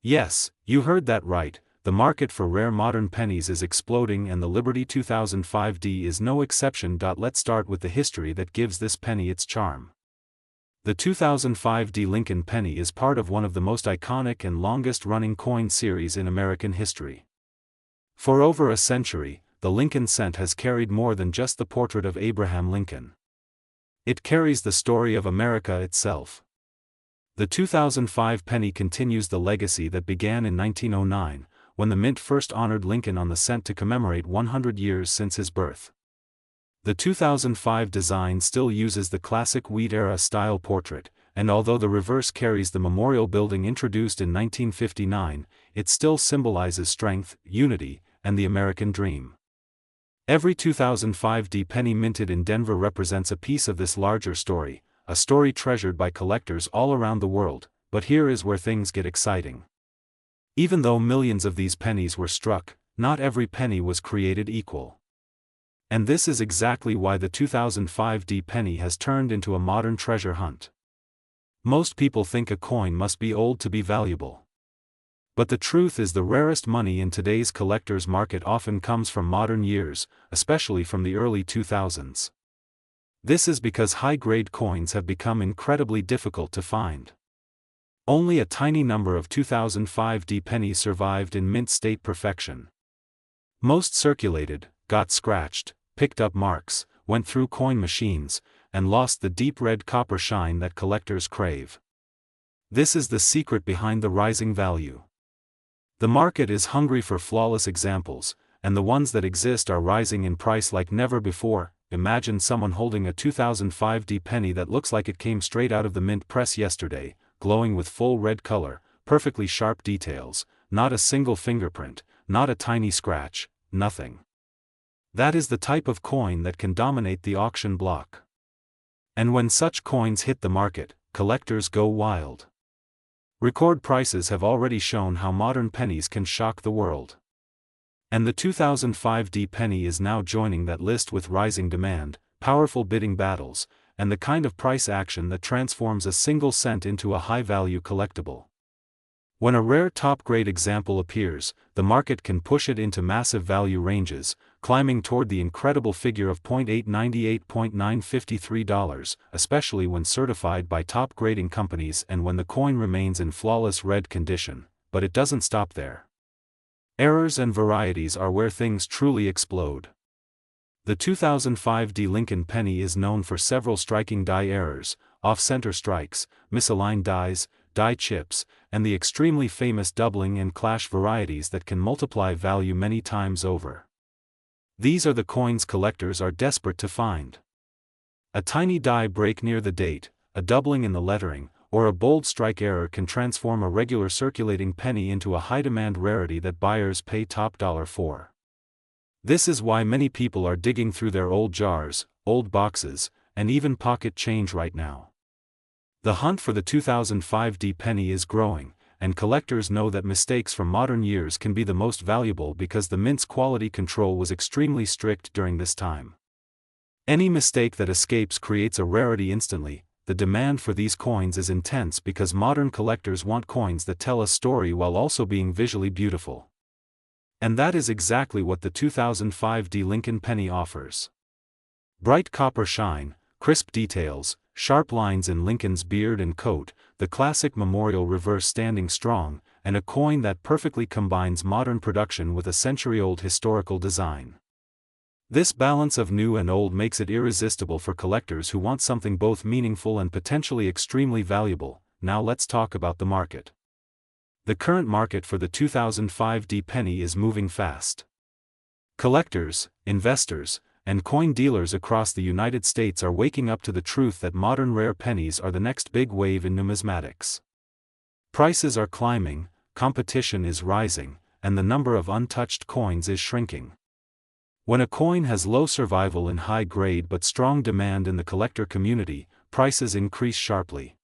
Yes, you heard that right. The market for rare modern pennies is exploding and the Liberty 2005D is no exception. Let's start with the history that gives this penny its charm. The 2005D Lincoln Penny is part of one of the most iconic and longest-running coin series in American history. For over a century, the Lincoln cent has carried more than just the portrait of Abraham Lincoln. It carries the story of America itself. The 2005 penny continues the legacy that began in 1909, when the Mint first honored Lincoln on the cent to commemorate 100 years since his birth. The 2005 design still uses the classic Wheat-era style portrait, and although the reverse carries the memorial building introduced in 1959, it still symbolizes strength, unity, and the American dream. Every 2005D penny minted in Denver represents a piece of this larger story, a story treasured by collectors all around the world, but here is where things get exciting. Even though millions of these pennies were struck, not every penny was created equal. And this is exactly why the 2005D penny has turned into a modern treasure hunt. Most people think a coin must be old to be valuable. But the truth is the rarest money in today's collector's market often comes from modern years, especially from the early 2000s. This is because high-grade coins have become incredibly difficult to find. Only a tiny number of 2005D pennies survived in mint state perfection. Most circulated, got scratched, picked up marks, went through coin machines, and lost the deep red copper shine that collectors crave. This is the secret behind the rising value. The market is hungry for flawless examples, and the ones that exist are rising in price like never before. Imagine someone holding a 2005D penny that looks like it came straight out of the mint press yesterday, glowing with full red color, perfectly sharp details, not a single fingerprint, not a tiny scratch, nothing. That is the type of coin that can dominate the auction block. And when such coins hit the market, collectors go wild. Record prices have already shown how modern pennies can shock the world. And the 2005D penny is now joining that list with rising demand, powerful bidding battles, and the kind of price action that transforms a single cent into a high-value collectible. When a rare top-grade example appears, the market can push it into massive value ranges, climbing toward the incredible figure of $0.898.953, especially when certified by top grading companies and when the coin remains in flawless red condition. But it doesn't stop there. Errors and varieties are where things truly explode. The 2005D Lincoln penny is known for several striking die errors, off-center strikes, misaligned dies, die chips, and the extremely famous doubling and clash varieties that can multiply value many times over. These are the coins collectors are desperate to find. A tiny die break near the date, a doubling in the lettering, or a bold strike error can transform a regular circulating penny into a high-demand rarity that buyers pay top dollar for. This is why many people are digging through their old jars, old boxes, and even pocket change right now. The hunt for the 2005D penny is growing, and collectors know that mistakes from modern years can be the most valuable because the mint's quality control was extremely strict during this time. Any mistake that escapes creates a rarity instantly. The demand for these coins is intense because modern collectors want coins that tell a story while also being visually beautiful. And that is exactly what the 2005D Lincoln penny offers. Bright copper shine, crisp details, sharp lines in Lincoln's beard and coat, the classic memorial reverse standing strong, and a coin that perfectly combines modern production with a century-old historical design. This balance of new and old makes it irresistible for collectors who want something both meaningful and potentially extremely valuable. Now let's talk about the market. The current market for the 2005 D penny is moving fast. Collectors, investors, and coin dealers across the United States are waking up to the truth that modern rare pennies are the next big wave in numismatics. Prices are climbing, competition is rising, and the number of untouched coins is shrinking. When a coin has low survival in high grade but strong demand in the collector community, prices increase sharply.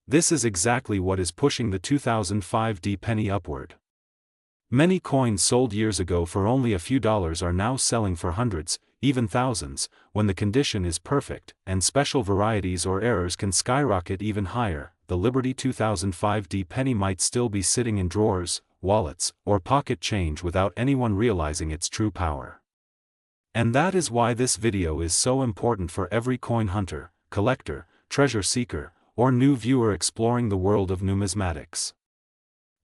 This is exactly what is pushing the 2005 D penny upward. Many coins sold years ago for only a few dollars are now selling for hundreds, even thousands, when the condition is perfect, and special varieties or errors can skyrocket even higher. The Liberty 2005 D penny might still be sitting in drawers, wallets, or pocket change without anyone realizing its true power. And that is why this video is so important for every coin hunter, collector, treasure seeker, or new viewer exploring the world of numismatics.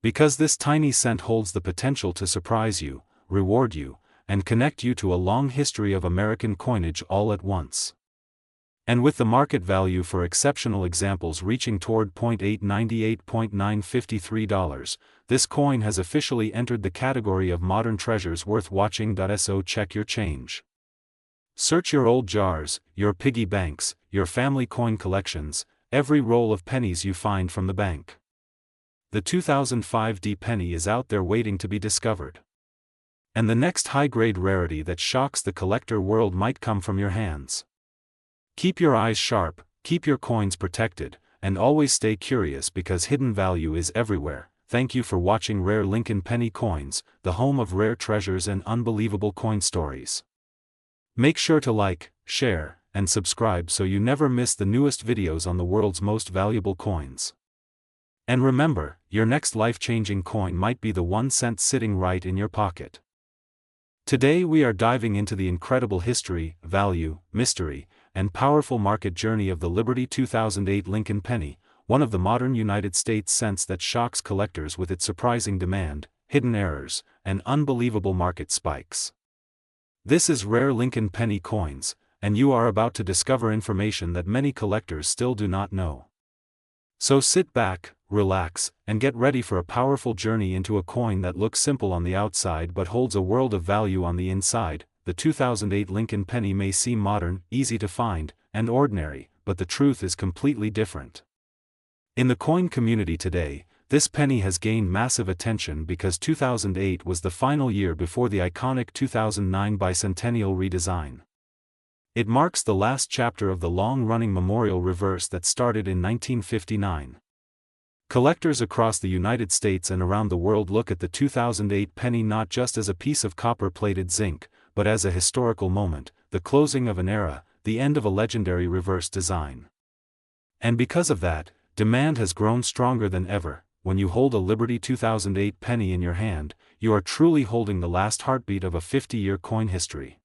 Because this tiny cent holds the potential to surprise you, reward you, and connect you to a long history of American coinage all at once. And with the market value for exceptional examples reaching toward $0.898-$0.953, this coin has officially entered the category of modern treasures worth watching. So check your change. Search your old jars, your piggy banks, your family coin collections, every roll of pennies you find from the bank. The 2005 D penny is out there waiting to be discovered. And the next high-grade rarity that shocks the collector world might come from your hands. Keep your eyes sharp, keep your coins protected, and always stay curious because hidden value is everywhere. Thank you for watching Rare Lincoln Penny Coins, the home of rare treasures and unbelievable coin stories. Make sure to like, share, and subscribe so you never miss the newest videos on the world's most valuable coins. And remember, your next life-changing coin might be the 1 cent sitting right in your pocket. Today we are diving into the incredible history, value, mystery, and powerful market journey of the Liberty 2008 Lincoln Penny, one of the modern United States cents that shocks collectors with its surprising demand, hidden errors, and unbelievable market spikes. This is Rare Lincoln Penny Coins, and you are about to discover information that many collectors still do not know. So sit back, relax, and get ready for a powerful journey into a coin that looks simple on the outside but holds a world of value on the inside. The 2008 Lincoln Penny may seem modern, easy to find, and ordinary, but the truth is completely different. In the coin community today, this penny has gained massive attention because 2008 was the final year before the iconic 2009 bicentennial redesign. It marks the last chapter of the long-running memorial reverse that started in 1959. Collectors across the United States and around the world look at the 2008 penny not just as a piece of copper-plated zinc, but as a historical moment, the closing of an era, the end of a legendary reverse design. And because of that, demand has grown stronger than ever. When you hold a Liberty 2008 penny in your hand, you are truly holding the last heartbeat of a 50-year coin history.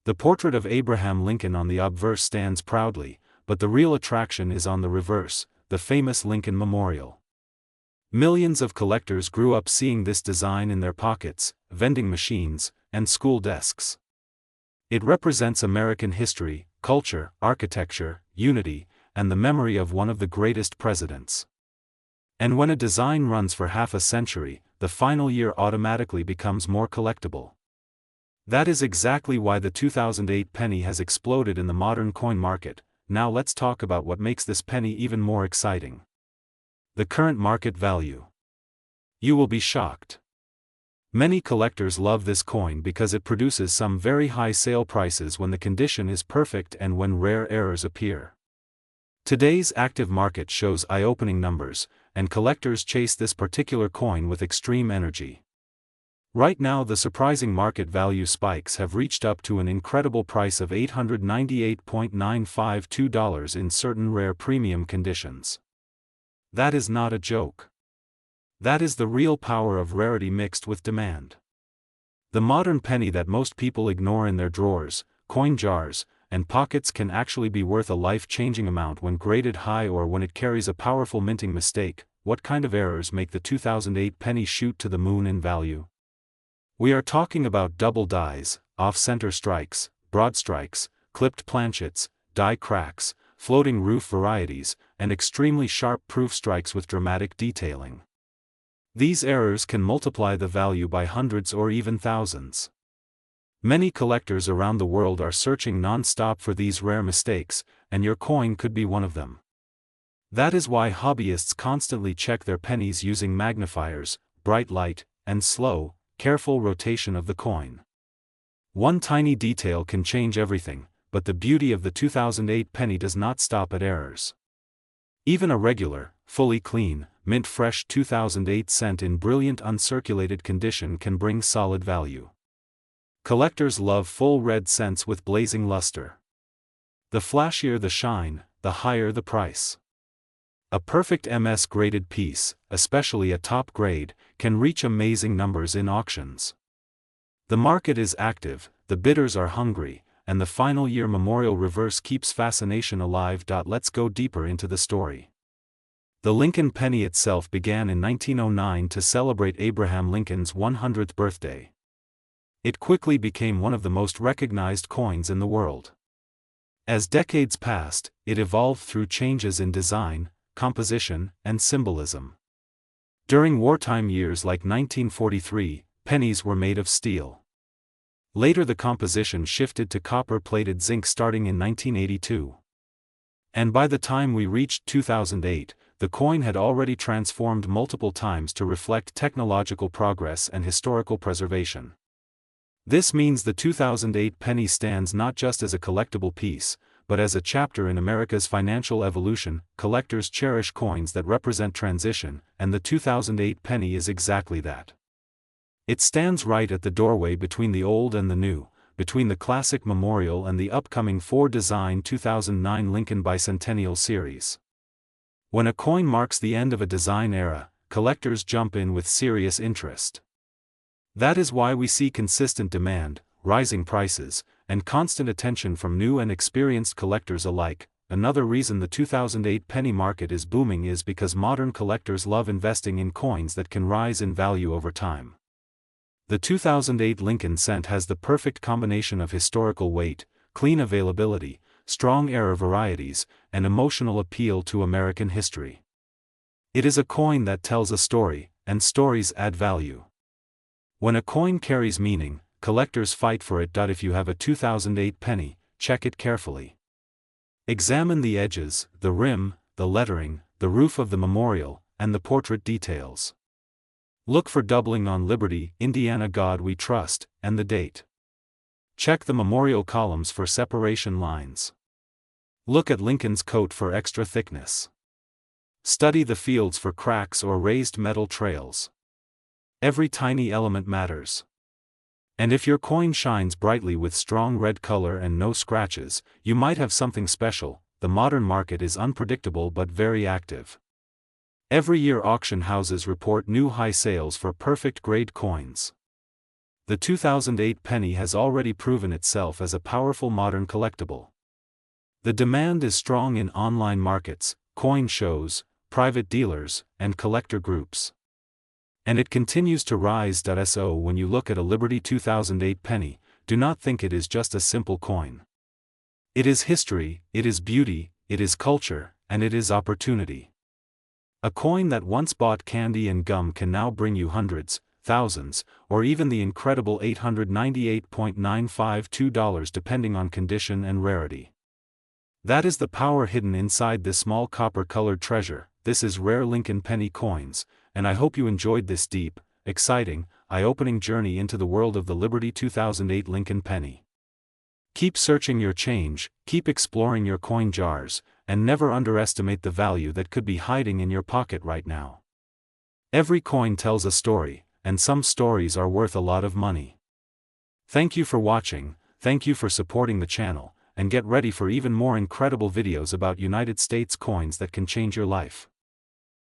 The portrait of Abraham Lincoln on the obverse stands proudly, but the real attraction is on the reverse, the famous Lincoln Memorial. Millions of collectors grew up seeing this design in their pockets, vending machines, and school desks. It represents American history, culture, architecture, unity, and the memory of one of the greatest presidents. And when a design runs for half a century, the final year automatically becomes more collectible. That is exactly why the 2008 penny has exploded in the modern coin market. Now let's talk about what makes this penny even more exciting. The current market value. You will be shocked. Many collectors love this coin because it produces some very high sale prices when the condition is perfect and when rare errors appear. Today's active market shows eye-opening numbers, and collectors chase this particular coin with extreme energy. Right now the surprising market value spikes have reached up to an incredible price of $898.952 in certain rare premium conditions. That is not a joke. That is the real power of rarity mixed with demand. The modern penny that most people ignore in their drawers, coin jars, and pockets can actually be worth a life-changing amount when graded high or when it carries a powerful minting mistake. what kind of errors make the 2008 penny shoot to the moon in value? We are talking about double dies, off-center strikes, broad strikes, clipped planchets, die cracks, floating roof varieties, and extremely sharp proof strikes with dramatic detailing. These errors can multiply the value by hundreds or even thousands. Many collectors around the world are searching non-stop for these rare mistakes, and your coin could be one of them. That is why hobbyists constantly check their pennies using magnifiers, bright light, and slow, careful rotation of the coin. One tiny detail can change everything, but the beauty of the 2008 penny does not stop at errors. Even a regular, fully clean, mint-fresh 2008 cent in brilliant uncirculated condition can bring solid value. Collectors love full red cents with blazing luster. The flashier the shine, the higher the price. A perfect MS-graded piece, especially a top grade, can reach amazing numbers in auctions. The market is active, the bidders are hungry, and the final year memorial reverse keeps fascination alive. Let's go deeper into the story. The Lincoln penny itself began in 1909 to celebrate Abraham Lincoln's 100th birthday. It quickly became one of the most recognized coins in the world. As decades passed, it evolved through changes in design, composition, and symbolism. During wartime years like 1943, pennies were made of steel. Later the composition shifted to copper-plated zinc starting in 1982. And by the time we reached 2008, the coin had already transformed multiple times to reflect technological progress and historical preservation. This means the 2008 penny stands not just as a collectible piece, but as a chapter in America's financial evolution. Collectors cherish coins that represent transition, and the 2008 penny is exactly that. It stands right at the doorway between the old and the new, between the classic memorial and the upcoming Ford-designed 2009 Lincoln Bicentennial Series. When a coin marks the end of a design era, collectors jump in with serious interest. That is why we see consistent demand, rising prices, and constant attention from new and experienced collectors alike. Another reason the 2008 penny market is booming is because modern collectors love investing in coins that can rise in value over time. The 2008 Lincoln cent has the perfect combination of historical weight, clean availability, strong error varieties, and emotional appeal to American history. It is a coin that tells a story, and stories add value. When a coin carries meaning, collectors fight for it. If you have a 2008 penny, check it carefully. Examine the edges, the rim, the lettering, the roof of the memorial, and the portrait details. Look for doubling on Liberty, Indiana, God We Trust, and the date. Check the memorial columns for separation lines. Look at Lincoln's coat for extra thickness. Study the fields for cracks or raised metal trails. Every tiny element matters. And if your coin shines brightly with strong red color and no scratches, you might have something special. The modern market is unpredictable but very active. Every year auction houses report new high sales for perfect grade coins. The 2008 penny has already proven itself as a powerful modern collectible. The demand is strong in online markets, coin shows, private dealers, and collector groups. And it continues to rise. So when you look at a Liberty 2008 penny, do not think it is just a simple coin. It is history, it is beauty, it is culture, and it is opportunity. A coin that once bought candy and gum can now bring you hundreds, thousands, or even the incredible $898.952 depending on condition and rarity. That is the power hidden inside this small copper-colored treasure. This is rare Lincoln penny coins, and I hope you enjoyed this deep, exciting, eye-opening journey into the world of the Liberty 2008 Lincoln penny. Keep searching your change, keep exploring your coin jars, and never underestimate the value that could be hiding in your pocket right now. Every coin tells a story, and some stories are worth a lot of money. Thank you for watching, thank you for supporting the channel, and get ready for even more incredible videos about United States coins that can change your life.